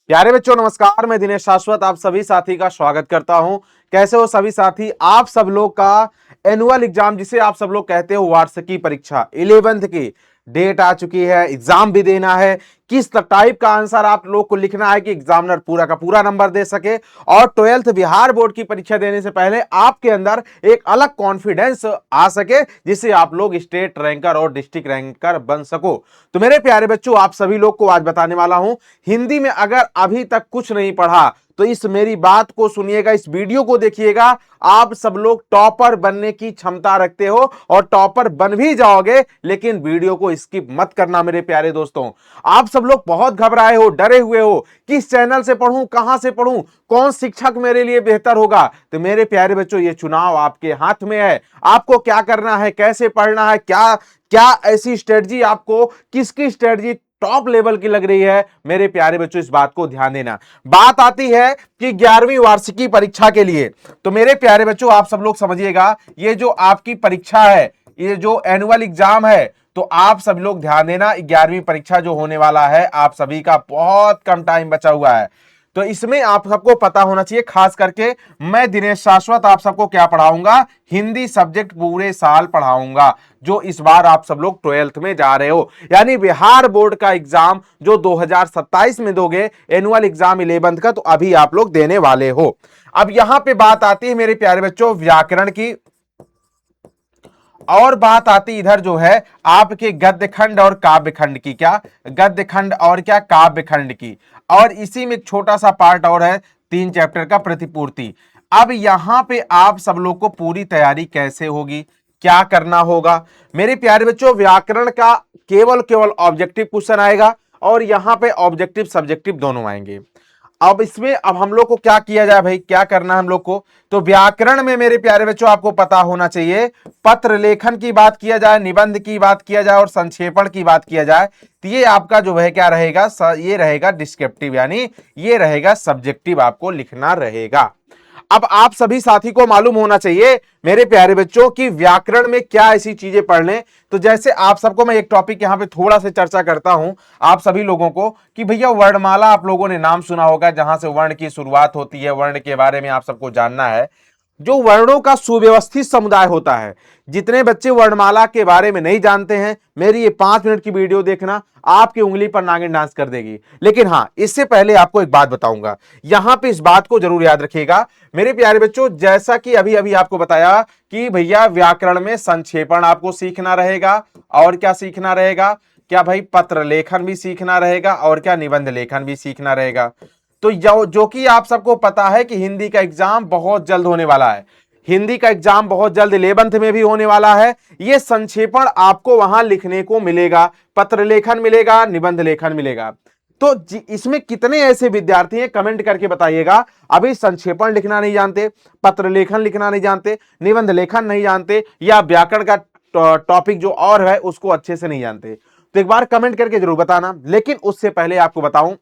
प्यारे बच्चों नमस्कार, मैं दिनेश शाश्वत आप सभी साथी का स्वागत करता हूं। कैसे हो सभी साथी? आप सब लोग का एनुअल एग्जाम, जिसे आप सब लोग कहते हो वार्षिकी परीक्षा 11th की डेट आ चुकी है। एग्जाम भी देना है। किस टाइप का आंसर आप लोग को लिखना है कि एग्जामिनर पूरा का पूरा नंबर दे सके और 12th बिहार बोर्ड की परीक्षा देने से पहले आपके अंदर एक अलग कॉन्फिडेंस आ सके, जिससे आप लोग स्टेट रैंकर और डिस्ट्रिक्ट रैंकर बन सको। तो मेरे प्यारे बच्चों, आप सभी लोग को आज बताने वाला हूं, हिंदी में अगर अभी तक कुछ नहीं पढ़ा तो इस मेरी बात को सुनिएगा, इस वीडियो को देखिएगा। आप सब लोग टॉपर बनने की क्षमता रखते हो और टॉपर बन भी जाओगे, लेकिन वीडियो को स्किप मत करना मेरे प्यारे दोस्तों। आप सब लोग बहुत घबराए हो, डरे हुए हो, किस चैनल से पढ़ूं, कहां से पढ़ूं, कौन शिक्षक मेरे लिए बेहतर होगा। तो मेरे प्यारे बच्चों, ये चुनाव आपके हाथ में है। आपको क्या करना है, कैसे पढ़ना है, क्या क्या ऐसी स्ट्रेटजी आपको, किसकी स्ट्रेटजी टॉप लेवल की लग रही है, मेरे प्यारे बच्चों इस बात को ध्यान देना। बात आती है कि 11वीं वार्षिकी परीक्षा के लिए, तो मेरे प्यारे बच्चों आप सब लोग समझिएगा, ये जो आपकी परीक्षा है, ये जो एनुअल एग्जाम है, तो आप सब लोग ध्यान देना। 11वीं परीक्षा जो होने वाला है, आप सभी का बहुत कम टाइम बचा हुआ है, तो इसमें आप सबको पता होना चाहिए। खास करके मैं दिनेश शाश्वत आप सबको क्या पढ़ाऊंगा, हिंदी सब्जेक्ट पूरे साल पढ़ाऊंगा, जो इस बार आप सब लोग 12th में जा रहे हो, यानी बिहार बोर्ड का एग्जाम जो 2027 में दोगे, एनुअल एग्जाम 11th का, तो अभी आप लोग देने वाले हो। अब यहां पे बात आती है मेरे प्यारे बच्चों व्याकरण की, और बात आती इधर जो है आपके गद्य खंड और काव्य खंड की। क्या गद्य खंड और क्या काव्य खंड की, और इसी में एक छोटा सा पार्ट और है 3 चैप्टर का प्रतिपूर्ति। अब यहां पे आप सब लोग को पूरी तैयारी कैसे होगी, क्या करना होगा मेरे प्यारे बच्चों। व्याकरण का केवल केवल ऑब्जेक्टिव क्वेश्चन आएगा और यहां पे ऑब्जेक्टिव सब्जेक्टिव दोनों आएंगे। अब इसमें अब हम लोग को क्या किया जाए भाई, क्या करना है हम लोग को, तो व्याकरण में मेरे प्यारे बच्चों आपको पता होना चाहिए, पत्र लेखन की बात किया जाए, निबंध की बात किया जाए और संक्षेपण की बात किया जाए, तो ये आपका जो है क्या रहेगा, ये रहेगा डिस्क्रिप्टिव, यानी ये रहेगा सब्जेक्टिव, आपको लिखना रहेगा। अब आप सभी साथी को मालूम होना चाहिए मेरे प्यारे बच्चों कि व्याकरण में क्या ऐसी चीजें पढ़ लें। तो जैसे आप सबको मैं एक टॉपिक यहां पे थोड़ा सा चर्चा करता हूं आप सभी लोगों को, कि भैया वर्णमाला आप लोगों ने नाम सुना होगा, जहां से वर्ण की शुरुआत होती है, वर्ण के बारे में आप सबको जानना है। जो वर्णों का सुव्यवस्थित समुदाय होता है, जितने बच्चे वर्णमाला के बारे में नहीं जानते हैं, मेरी ये 5 मिनट की वीडियो देखना, आपकी उंगली पर नागिन डांस कर देगी। लेकिन हां, इससे पहले आपको एक बात बताऊंगा, यहां पे इस बात को जरूर याद रखिएगा मेरे प्यारे बच्चों। जैसा कि अभी अभी आपको बताया कि भैया व्याकरण में संक्षेपण आपको सीखना रहेगा, और क्या सीखना रहेगा, क्या भाई पत्र लेखन भी सीखना रहेगा, और क्या निबंध लेखन भी सीखना रहेगा। तो जो कि आप सबको पता है कि हिंदी का एग्जाम बहुत जल्द होने वाला है, हिंदी का एग्जाम बहुत जल्द 11th में भी होने वाला है। ये संक्षेपण आपको वहां लिखने को मिलेगा, पत्र लेखन मिलेगा, निबंध लेखन मिलेगा। तो इसमें कितने ऐसे विद्यार्थी हैं, कमेंट करके बताइएगा, अभी संक्षेपण लिखना नहीं जानते, पत्र लेखन लिखना नहीं जानते, निबंध लेखन नहीं जानते, या व्याकरण का टॉपिक जो और है उसको अच्छे से नहीं जानते। तो एक बार कमेंट करके जरूर बताना। लेकिन उससे पहले आपको बताऊं,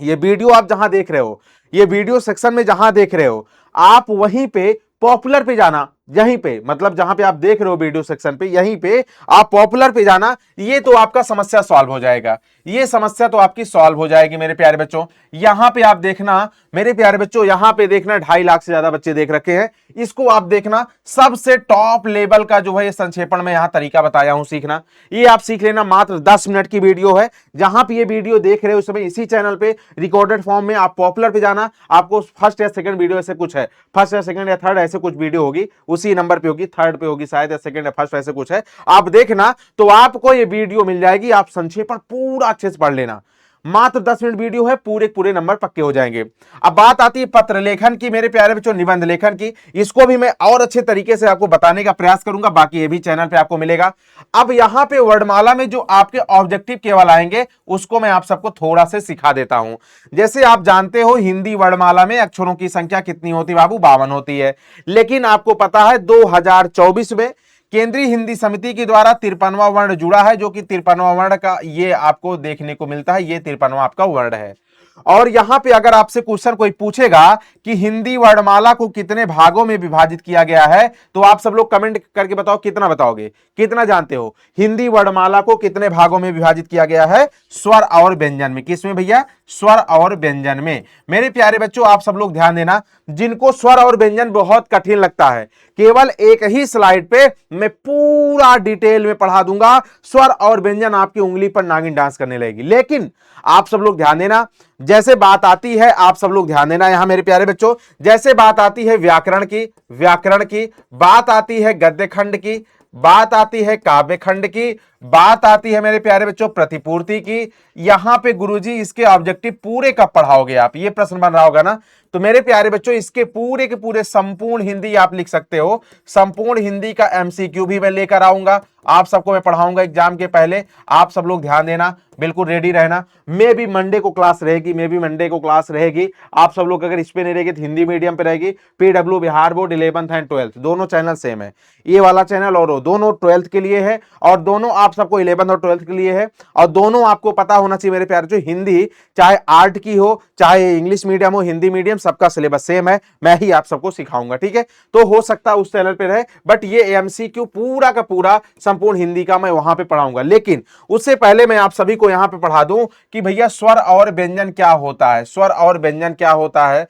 ये वीडियो आप जहां देख रहे हो, ये वीडियो सेक्शन में जहां देख रहे हो, आप वहीं पे पॉपुलर पे जाना, यहीं पे मतलब जहां पे आप देख रहे हो वीडियो सेक्शन पे, यहीं पे आप पॉपुलर पे जाना। ये तो आपका समस्या सॉल्व हो जाएगा, ये समस्या तो आपकी सॉल्व हो जाएगी मेरे प्यारे बच्चों। यहां पे आप देखना मेरे प्यारे बच्चों, यहां पे देखना 2.5 लाख से ज्यादा बच्चे देख रखे हैं, इसको आप देखना। सबसे टॉप लेवल का जो है ये संक्षेपण में यहां तरीका बताया हूं सीखना, ये आप सीख लेना। मात्र 10 मिनट की वीडियो है, जहां पे ये वीडियो देख रहे हो उस समय इसी चैनल पे रिकॉर्डेड फॉर्म में आप पॉपुलर पे जाना, आपको फर्स्ट या सेकंड वीडियो ऐसे कुछ है, फर्स्ट या सेकंड या थर्ड ऐसे कुछ वीडियो होगी, उसी नंबर पे होगी, थर्ड पे होगी शायद, या सेकंड या फर्स्ट ऐसे कुछ है, आप देखना तो आपको ये वीडियो मिल जाएगी। आप संक्षेपण पूरा अच्छे से पढ़ लेना, मात्र 10 मिनट वीडियो है, पूरे पूरे नंबर पक्के हो जाएंगे। अब बात आती है पत्र लेखन की मेरे प्यारे बच्चों, निबंध लेखन की, इसको भी मैं और अच्छे तरीके से आपको बताने का प्रयास करूंगा, बाकी ये भी चैनल पे आपको मिलेगा। अब यहां पे वर्णमाला में जो आपके ऑब्जेक्टिव केवल आएंगे, उसको मैं आप सबको थोड़ा से सिखा देता हूं। जैसे आप जानते हो हिंदी वर्णमाला में अक्षरों की संख्या कितनी होती है बाबू, 52 होती है। लेकिन आपको पता है 2024 में केंद्रीय हिंदी समिति के द्वारा 53वां वर्ण जुड़ा है, जो कि 53वां वर्ण का ये आपको देखने को मिलता है, ये 53वां आपका वर्ण है। और यहां पे अगर आपसे क्वेश्चन कोई पूछेगा कि हिंदी वर्णमाला को कितने भागों में विभाजित किया गया है, तो आप सब लोग कमेंट करके बताओ, कितना बताओगे, कितना जानते हो हिंदी वर्णमाला को कितने भागों में विभाजित किया गया है, स्वर और व्यंजन में। किसमें भैया, स्वर और व्यंजन में। मेरे प्यारे बच्चों आप सब लोग ध्यान देना, जिनको स्वर और व्यंजन बहुत कठिन लगता है, केवल एक ही स्लाइड पे मैं पूरा डिटेल में पढ़ा दूंगा, स्वर और व्यंजन आपकी उंगली पर नागिन डांस करने लगेगी। लेकिन आप सब लोग ध्यान देना, जैसे बात आती है, आप सब लोग ध्यान देना यहां मेरे प्यारे बच्चों, जैसे बात आती है व्याकरण की, बात आती है गद्य खंड की, बात आती है काव्य खंड की, बात आती है मेरे प्यारे बच्चों प्रतिपूर्ति की, यहां पे गुरुजी इसके ऑब्जेक्टिव पूरे कब पढ़ाओगे आप, ये प्रश्न बन रहा होगा ना। तो मेरे प्यारे बच्चों इसके पूरे के पूरे संपूर्ण हिंदी आप लिख सकते हो, संपूर्ण हिंदी का एमसीक्यू भी मैं लेकर आऊंगा, आप सबको मैं पढ़ाऊंगा एग्जाम के पहले। आप सब लोग ध्यान देना, बिल्कुल रेडी रहना। मे भी मंडे को क्लास रहेगी, आप सब लोग अगर इस पे नहीं रहेगी तो हिंदी मीडियम पे रहेगी। PW Bihar board 11th and 12th दोनों चैनल सेम है, ये वाला चैनल और दोनों 12th के लिए है, और दोनों आप सबको 11th और 12th के लिए है, और दोनों आपको पता होना चाहिए मेरे प्यारे जो हिंदी चाहे आर्ट की हो चाहे इंग्लिश मीडियम हो, हिंदी मीडियम सबका सिलेबस सेम है, मैं ही आप सबको सिखाऊंगा, ठीक है। तो हो सकता है उस चैनल पे रहे, बट ये एमसीक्यू पूरा का पूरा संपूर्ण हिंदी का मैं वहां पे पढ़ाऊंगा। लेकिन उससे पहले मैं आप सभी को यहां पे पढ़ा दूं कि भैया स्वर और व्यंजन क्या होता है, स्वर और व्यंजन क्या होता है,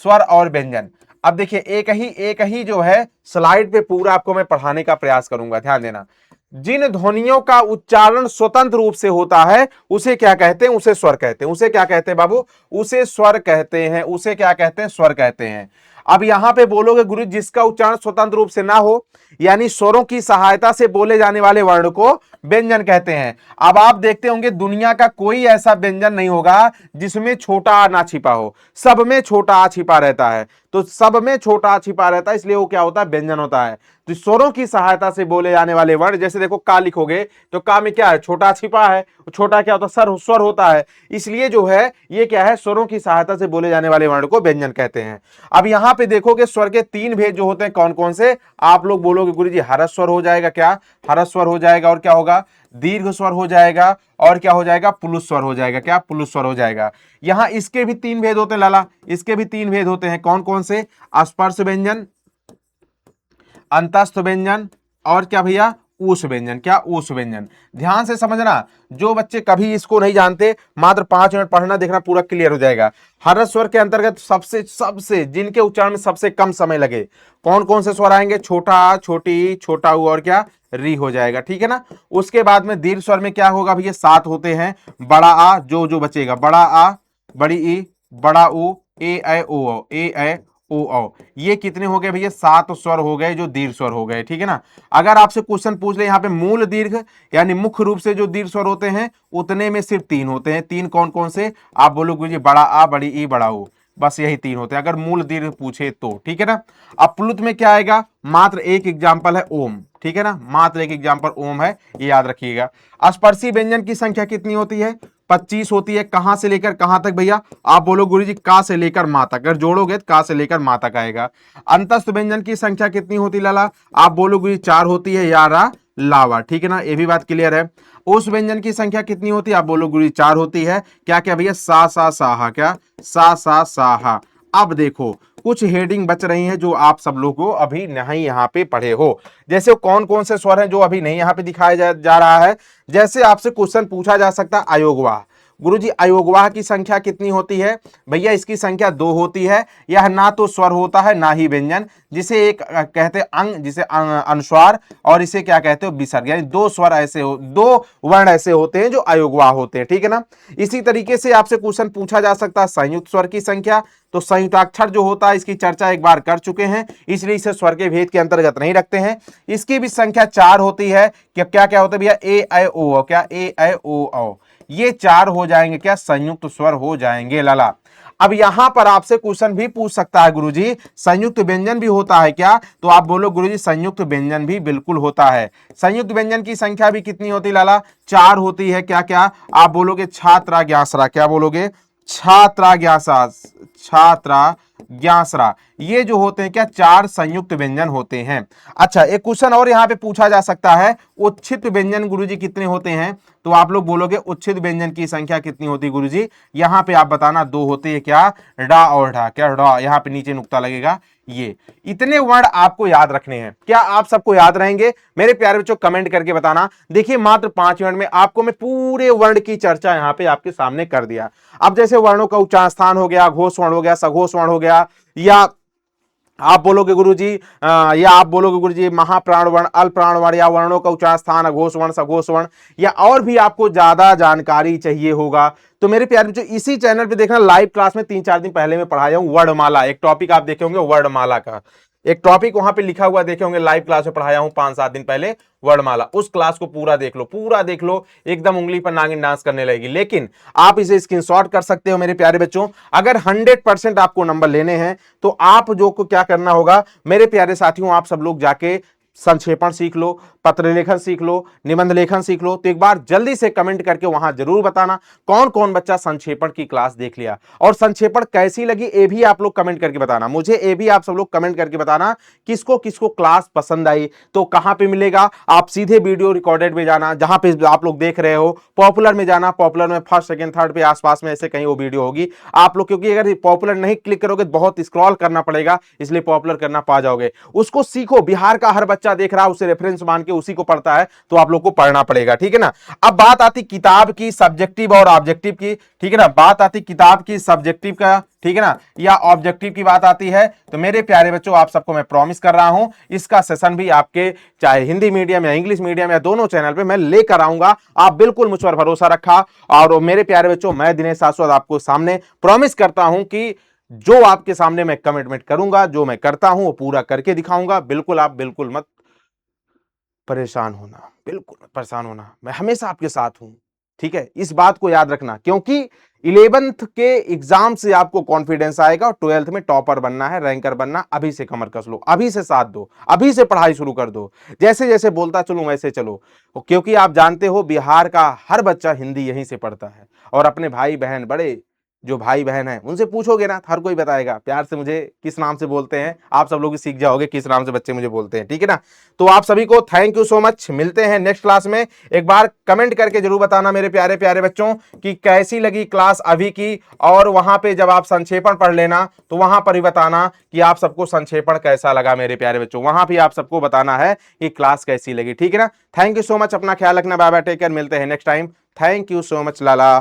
स्वर और व्यंजन। अब देखिए एक ही जो है स्लाइड पे पूरा आपको मैं पढ़ाने का प्रयास करूंगा, ध्यान देना। जिन ध्वनियों का उच्चारण स्वतंत्र रूप से होता है उसे क्या कहते हैं, उसे स्वर कहते हैं। उसे क्या कहते हैं बाबू, उसे स्वर कहते हैं, उसे क्या कहते हैं, स्वर कहते हैं। अब यहां पे बोलोगे गुरु जिसका उच्चारण स्वतंत्र रूप से ना हो, यानी स्वरों की सहायता से बोले जाने वाले वर्ण को व्यंजन कहते हैं। अब आप देखते होंगे दुनिया का कोई ऐसा व्यंजन नहीं होगा जिसमें छोटा आ ना छिपा हो, सब में छोटा आ छिपा रहता है। तो सब में छोटा आ छिपा रहता है, इसलिए वो क्या होता है, व्यंजन होता है। तो स्वरों की सहायता से बोले जाने वाले वर्ण, जैसे देखो का लिखोगे तो का में क्या है, छोटा छिपा है, छोटा क्या होता है, स्वर होता है, इसलिए जो है ये क्या है, स्वरों की सहायता से बोले जाने वाले वर्ण को व्यंजन कहते हैं। अब यहां पे देखोगे स्वर के तीन भेद जो होते हैं कौन कौन से, आप लोग बोलोगे गुरुजी हरस स्वर हो जाएगा, क्या हरस स्वर हो जाएगा, और क्या होगा, दीर्घ स्वर हो जाएगा, और क्या हो जाएगा, पुलुस स्वर हो जाएगा, क्या पुलुस स्वर हो जाएगा। यहां इसके भी तीन भेद होते हैं लाला, इसके भी तीन भेद होते हैं, कौन कौन से, स्पर्श व्यंजन, अंतस्थ व्यंजन, और क्या भैया, ऊष् व्यंजन, क्या ऊष् व्यंजन। ध्यान से समझना, जो बच्चे कभी इसको नहीं जानते मात्र 5 मिनट पढ़ना देखना, पूरा क्लियर हो जाएगा। हरस स्वर के अंतर्गत सबसे जिनके उच्चारण में सबसे कम समय लगे कौन कौन से स्वर आएंगे, छोटा आ, छोटी, छोटा ऊ, और क्या री हो जाएगा, ठीक है ना। उसके बाद में दीर्घ स्वर में क्या होगा भैया, 7 होते हैं, बड़ा आ जो बचेगा, बड़ा आ, बड़ी ई, बड़ा ऊ, ए ऐ ओ, ए ऐ ओ औ, ये कितने हो गए भैया, 7 स्वर हो गए जो दीर्घ स्वर हो गए, ठीक है ना। अगर आपसे क्वेश्चन पूछ ले यहाँ पे मूल दीर्घ यानी मुख्य रूप से जो दीर्घ स्वर होते हैं उतने में सिर्फ 3 होते हैं। 3 कौन कौन से, आप बोलोगे जी बड़ा आ, बड़ी ई, बड़ा ऊ, बस यही 3 होते हैं अगर मूल दीर्घ पूछे तो, ठीक है ना। अब प्लुत में क्या आएगा, मात्र एक एग्जाम्पल है ओम, ठीक है ना, मात्र एक एग्जाम्पल ओम है, ये याद रखिएगा। स्पर्शी व्यंजन की संख्या कितनी होती है, 25 होती है। कहां से लेकर कहां तक भैया, आप बोलो गुरुजी का से लेकर मां तक, अगर जोड़ोगे तो का से लेकर मां तक आएगा। अंतस्थ व्यंजन की संख्या कितनी होती लाला, आप बोलो गुरुजी 4 होती है, यारा लावा, ठीक है ना, ये भी बात क्लियर है। उस व्यंजन की संख्या कितनी होती है, आप बोलो गुरुजी 4 होती है, क्या क्या भैया, सा सा साहा, क्या सा सा साहा। अब देखो कुछ हेडिंग बच रही हैं जो आप सब लोगों को अभी नहीं यहाँ पे पढ़े हो, जैसे कौन कौन से स्वर हैं जो अभी नहीं यहाँ पे दिखाया जा रहा है। जैसे आपसे क्वेश्चन पूछा जा सकता है अयोगवाह, गुरुजी अयोगवाह की संख्या कितनी होती है, भैया इसकी संख्या 2 होती है। यह ना तो स्वर होता है ना ही व्यंजन, जिसे एक कहते हैं अंग, जिसे अनुस्वार, और इसे क्या कहते हो, विसर्ग, यानी 2 स्वर ऐसे हो, 2 वर्ण ऐसे होते हैं जो अयोगवाह होते हैं, ठीक है ना। इसी तरीके से आपसे क्वेश्चन पूछा जा सकता है संयुक्त स्वर की संख्या, तो संयुक्ताक्षर जो होता है इसकी चर्चा एक बार कर चुके हैं, इसलिए इसे स्वर के भेद के अंतर्गत नहीं रखते हैं। इसकी भी संख्या 4 होती है, क्या क्या होता है भैया, ए ऐ ओ, क्या ए ऐ ओ औ, ये 4 हो जाएंगे, क्या संयुक्त स्वर हो जाएंगे लाला। अब यहां पर आपसे क्वेश्चन भी पूछ सकता है गुरुजी संयुक्त व्यंजन भी होता है क्या, तो आप बोलो गुरुजी संयुक्त व्यंजन भी बिल्कुल होता है। संयुक्त व्यंजन की संख्या भी कितनी होती लाला, 4 होती है, क्या क्या, आप बोलोगे छात्रा ज्ञासरा, क्या बोलोगे, छात्रा ज्ञासा, छात्रा, ज्ञासरा, ये जो होते हैं क्या, 4 संयुक्त व्यंजन होते हैं। अच्छा, एक क्वेश्चन और यहाँ पे पूछा जा सकता है, उच्छित व्यंजन गुरुजी कितने होते हैं? तो आप लोग बोलोगे उच्छित व्यंजन की संख्या कितनी होती है गुरुजी? यहाँ पे आप बताना 2 होते हैं, क्या, डा और ढा, क्या डा, यहाँ पे नीचे नुक्ता लगेगा। ये इतने वर्ण आपको याद रखने हैं। क्या आप सबको याद रहेंगे? मेरे प्यारे बच्चों कमेंट करके बताना। देखिए मात्र 5 मिनट में आपको मैं पूरे वर्ण की चर्चा यहाँ पे आपके सामने कर दिया। अब जैसे वर्णों का उच्चार स्थान हो गया, घोष वर्ण हो गया, सघोष वर्ण हो गया, या आप बोलोगे गुरुजी या आप बोलोगे गुरुजी महाप्राण वर्ण, अल्पप्राण वर्ण, या वर्णों का उच्चार स्थान, अघोष वर्ण, सघोष वर्ण, या और भी आपको ज्यादा जानकारी चाहिए होगा तो मेरे प्यारे बच्चों इसी चैनल पे देखना, लाइव क्लास में 3-4 दिन पहले मैं पढ़ाया हूं वर्णमाला। एक टॉपिक आप देखे होंगे वर्णमाला का, एक टॉपिक वहां पे लिखा हुआ देखे होंगे, लाइव क्लास में पढ़ाया हूं 5-7 दिन पहले वर्णमाला। उस क्लास को पूरा देख लो, पूरा देख लो, एकदम उंगली पर नागिन डांस करने लगेगी। लेकिन आप इसे स्क्रीनशॉट कर सकते हो मेरे प्यारे बच्चों। अगर 100% आपको नंबर लेने हैं तो आप जो को क्या करना होगा मेरे प्यारे साथियों, आप सब लोग जाके संक्षेपण सीख लो, पत्र लेखन सीख लो, निबंध लेखन सीख लो। तो एक बार जल्दी से कमेंट करके वहां जरूर बताना कौन कौन बच्चा संक्षेपण की क्लास देख लिया और संक्षेपण कैसी लगी, ये भी आप लोग कमेंट करके बताना मुझे। ये भी आप सब लोग कमेंट करके बताना किसको किसको क्लास पसंद आई। तो कहां पे मिलेगा? आप सीधे वीडियो रिकॉर्डेड में जाना, जहां पे आप लोग देख रहे हो, पॉपुलर में जाना, पॉपुलर में फर्स्ट सेकंड थर्ड पे आसपास में ऐसे कहीं वो वीडियो होगी आप लोग, क्योंकि अगर पॉपुलर नहीं क्लिक करोगे तो बहुत स्क्रॉल करना पड़ेगा, इसलिए पॉपुलर करना पा जाओगे। उसको सीखो, बिहार का हर बच्चा देख रहा है, उसे रेफरेंस मान के उसी को पढ़ता है, तो आप लोग को पढ़ना पड़ेगा, ठीक है ना। अब बात आती किताब की सब्जेक्टिव और ऑब्जेक्टिव की, ठीक है ना, बात आती किताब की सब्जेक्टिव का, ठीक है ना, या ऑब्जेक्टिव की बात आती है। तो मेरे प्यारे बच्चों आप सबको मैं प्रॉमिस कर रहा हूं इसका सेशन भी आपके चाहे हिंदी मीडियम या इंग्लिश मीडियम या दोनों चैनल पे मैं लेकर आऊंगा। आप बिल्कुल मुझ पर भरोसा रखा। और मेरे प्यारे बच्चों मैं दिनेश शाश्वत आपको सामने प्रॉमिस करता हूं कि जो आपके सामने मैं कमिटमेंट करूंगा, जो मैं करता हूं वो पूरा करके दिखाऊंगा। बिल्कुल आप बिल्कुल मत परेशान होना, बिल्कुल मत परेशान होना, मैं हमेशा आपके साथ हूं, ठीक है। इस बात को याद रखना, क्योंकि 11th के एग्जाम से आपको कॉन्फिडेंस आएगा और 12th में टॉपर बनना है, रैंकर बनना। अभी से कमर कस लो, अभी से साथ दो, अभी से पढ़ाई शुरू कर दो, जैसे जैसे बोलता चलूं वैसे चलो, क्योंकि आप जानते हो बिहार का हर बच्चा हिंदी यहीं से पढ़ता है। और अपने भाई बहन, बड़े जो भाई बहन हैं उनसे पूछोगे ना, हर कोई बताएगा प्यार से मुझे किस नाम से बोलते हैं। आप सब लोग सीख जाओगे किस नाम से बच्चे मुझे बोलते हैं, ठीक है ना। तो आप सभी को थैंक यू सो मच, मिलते हैं नेक्स्ट क्लास में। एक बार कमेंट करके जरूर बताना मेरे प्यारे प्यारे बच्चों कि कैसी लगी क्लास अभी की, और वहां पे जब आप संक्षेपण पढ़ लेना तो वहां पर भी बताना कि आप सबको संक्षेपण कैसा लगा मेरे प्यारे बच्चों। वहां भी आप सबको बताना है कि क्लास कैसी लगी, ठीक है ना। थैंक यू सो मच, अपना ख्याल रखना, बाय बाय, टेक केयर, मिलते हैं next time. Thank you so much Lala.